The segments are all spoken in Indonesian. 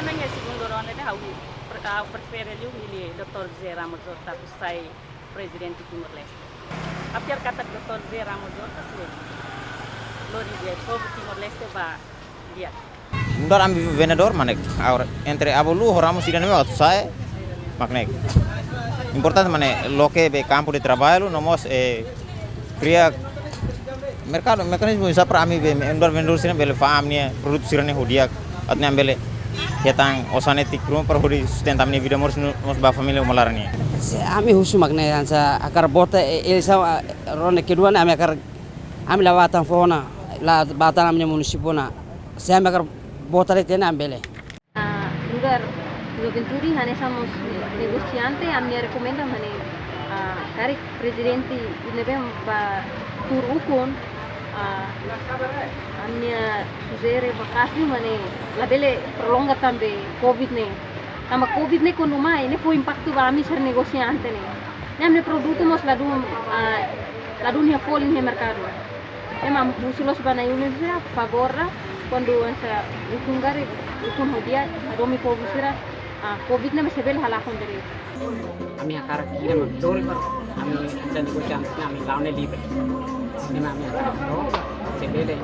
nanya segundo ronda de hau prefere liu milih Dr. Zé Ramos Horta sai presidente Timor Leste. Apiar kata Dr. Zé Ramos Horta sih. Lori dia povo Timor Leste va lihat. Mudar ambi vendedor manek. Entre abolu Ramos tidak nih waktu saya maknek. Importante mane loke be campo de trabalho nomos cria mercado mecanismo isa para ami be mudar vendedor sini bele fam nih produk sirane hodiak atne ambele hetang osane tikrum per hodi sustentam ni vida mos ba família malarani. Ami husu makne ansa akar bota elsa ronde kedua ami akar ami lawatan fona la batan amnya munisipona. Saya akar bota le tena ambele. Lugar lo venturi hane somos negociante amnya recomenda hane cari presidente ilebem ba tur ukon amnya suzere bakasni mane labele prolonga tambe covid ne tama covid ne kono mai ne fu impacto ba ami ser negociante ne amne produto mos la dunia falling ne mercado emang busulos bana universidad pagorra quando ansa ukungare ukun hodia adomi povusira covid ne mesebel hala kondere Ami akar kira mandor par ami ansa negociante ami laune libre. Ini ami akar do sebele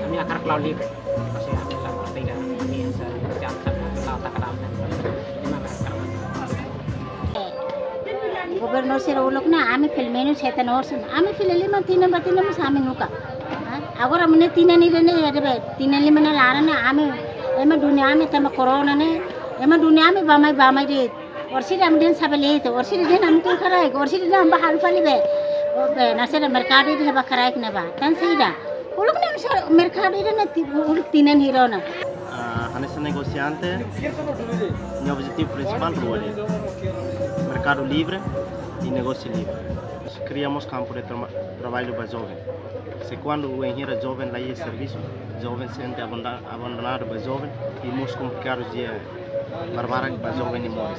ami akar cloud libre. Kasi ami la tidak ami ansa negociante la takaram. Ini akar gobernador sira ulokna ami filmenu setan orsun ami fileli man tina batina mas ami nuka agora mene tina ni rene yadebe tina li mana larana ami ema dunia ami tama corona ne ema dunia ami bamai de orsi ram den sabele to orsi den am to karai orsi den am bahal fali be obe nasera mercado de ba karai ne ba tan sida ulokna mercado de ne ulok tina ni rona nesse negociante, meu objetivo principal é mercado livre e negócio livre. Criamos campo de trabalho para jovens. Se quando o engenheiro jovem lá é serviço, jovem sente abandonado para jovem e muito complicado de barbarar para jovem e morre.